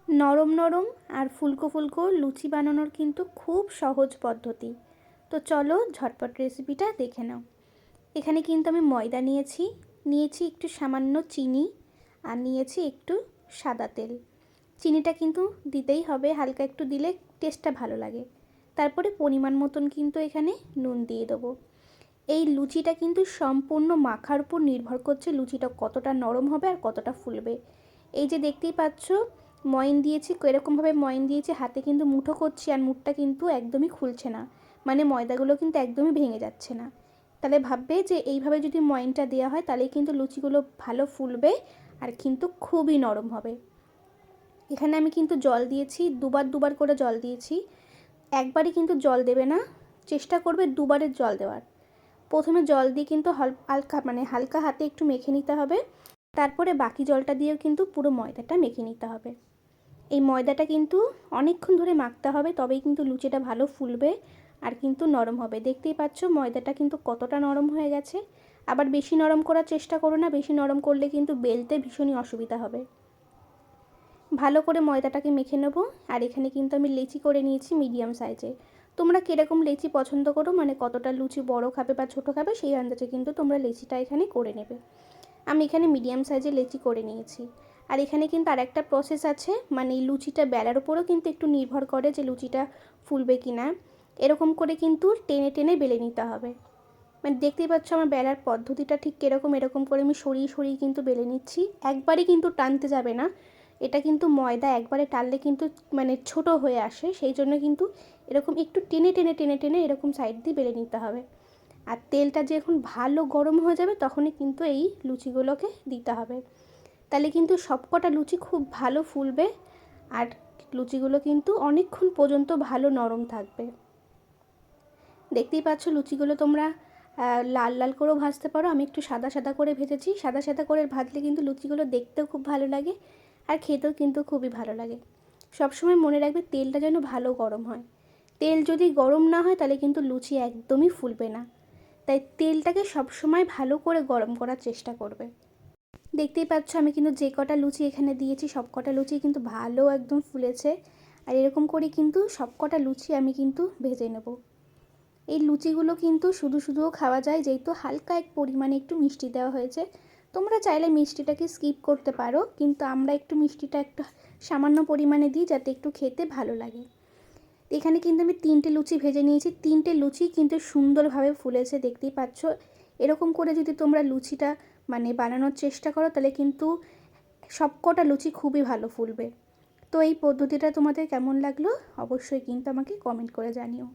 নরম নরম আর ফুলকো ফুলকো লুচি বানানোর কিন্তু খুব সহজ পদ্ধতি। তো চলো ঝটপট রেসিপিটা দেখে নাও। এখানে কিন্তু আমি ময়দা নিয়েছি একটু সামান্য চিনি, আর নিয়েছি একটু সাদা তেল। চিনিটা কিন্তু দিতেই হবে, হালকা একটু দিলে টেস্টটা ভালো লাগে। তারপরে পরিমাণ মতন কিন্তু এখানে নুন দিয়ে দেবো। এই লুচিটা কিন্তু সম্পূর্ণ মাখার উপর নির্ভর করছে লুচিটা কতটা নরম হবে আর কতটা ফুলবে। এই যে দেখতেই পাচ্ছ ময়ন দিয়েছি, এরকমভাবে ময়ন দিয়েছি, হাতে কিন্তু মুঠো করছি আর মুঠটা কিন্তু একদমই খুলছে না, মানে ময়দাগুলো কিন্তু একদমই ভেঙে যাচ্ছে না। তাহলে ভাববে যে এইভাবে যদি ময়নটা দেওয়া হয় তাহলে কিন্তু লুচিগুলো ভালো ফুলবে আর কিন্তু খুবই নরম হবে। এখানে আমি কিন্তু জল দিয়েছি, দুবার করে জল দিয়েছি। একবারই কিন্তু জল দেবে না, চেষ্টা করবে দুবারের জল দেওয়ার। প্রথমে জল দিয়ে কিন্তু হালকা হাতে একটু মেখে নিতে হবে, তারপরে বাকি জলটা দিয়েও কিন্তু পুরো ময়দাটা মেখে নিতে হবে। এই ময়দাটা কিন্তু অনেকক্ষণ ধরে মাখতে হবে, তবেই কিন্তু লুচিটা ভালো ফুলবে আর কিন্তু নরম হবে। দেখতেই পাচ্ছ ময়দাটা কিন্তু কতটা নরম হয়ে গেছে। আবার বেশি নরম করার চেষ্টা করো না, বেশি নরম করলে কিন্তু বেলতে ভীষণই অসুবিধা হবে। ভালো করে ময়দাটাকে মেখে নেবো। আর এখানে কিন্তু আমি লেচি করে নিয়েছি মিডিয়াম সাইজে। তোমরা কীরকম লেচি পছন্দ করো, মানে কতটা লুচি বড় খাবে বা ছোটো খাবে সেই আন্দাজে কিন্তু তোমরা লেচিটা এখানে করে নেবে। আমি এখানে মিডিয়াম সাইজে লেচি করে নিয়েছি। আর এখানে কিন্তু আরেকটা প্রসেস আছে, মানে এই লুচিটা বেলার উপরেও কিন্তু একটু নির্ভর করে যে লুচিটা ফুলবে কি না। এরকম করে কিন্তু টেনে টেনে বেলে নিতে হবে। মানে দেখতেই পাচ্ছ আমার বেলার পদ্ধতিটা ঠিক কীরকম, এরকম করে আমি সরিয়ে সরিয়ে কিন্তু বেলে নিচ্ছি। একবারই কিন্তু টানতে যাবে না, এটা কিন্তু ময়দা একবারে টানলে কিন্তু মানে ছোট হয়ে আসে, সেই জন্য কিন্তু এরকম একটু টেনে টেনে টেনে টেনে এরকম সাইড দিয়ে বেলে নিতে হবে। আর তেলটা যখন ভালো গরম হয়ে যাবে তখনই কিন্তু এই লুচিগুলোকে দিতে হবে, তাহলে কিন্তু সবকটা লুচি খুব ভালো ফুলবে আর লুচিগুলো কিন্তু অনেকক্ষণ পর্যন্ত ভালো নরম থাকবে। দেখতেই পাচ্ছ লুচিগুলো তোমরা লাল লাল করেও ভাজতে পারো, আমি একটু সাদা সাদা করে ভেজেছি। সাদা সাদা করে ভাজলে কিন্তু লুচিগুলো দেখতেও খুব ভালো লাগে আর খেতেও কিন্তু খুবই ভালো লাগে। সবসময় মনে রাখবে তেলটা যেন ভালো গরম হয়। তেল যদি গরম না হয় তাহলে কিন্তু লুচি একদমই ফুলবে না, তাই তেলটাকে সবসময় ভালো করে গরম করার চেষ্টা করবে। দেখতেই পাচ্ছ আমি কিন্তু যে কটা লুচি এখানে দিয়েছি সব কটা লুচি কিন্তু ভালো একদম ফুলেছে। আর এরকম করে কিন্তু সব কটা লুচি আমি কিন্তু ভেজে নেব। এই লুচিগুলো কিন্তু শুধু শুধুও খাওয়া যায়, যেহেতু হালকা এক পরিমাণে একটু মিষ্টি দেওয়া হয়েছে। তোমরা চাইলে মিষ্টিটাকে স্কিপ করতে পারো, কিন্তু আমরা একটু মিষ্টিটা একটু সামান্য পরিমাণে দিই যাতে একটু খেতে ভালো লাগে। এখানে কিন্তু আমি 3টে লুচি ভেজে নিয়েছি, 3টে লুচি কিন্তু সুন্দরভাবে ফুলেছে দেখতেই পাচ্ছ। এরকম করে যদি তোমরা লুচিটা মানে বানানোর চেষ্টা করো তাহলে কিন্তু সবকটা লুচি খুবই ভালো ফুলবে। তো এই পদ্ধতিটা তোমাদের কেমন লাগলো অবশ্যই কিন্তু আমাকে কমেন্ট করে জানিও।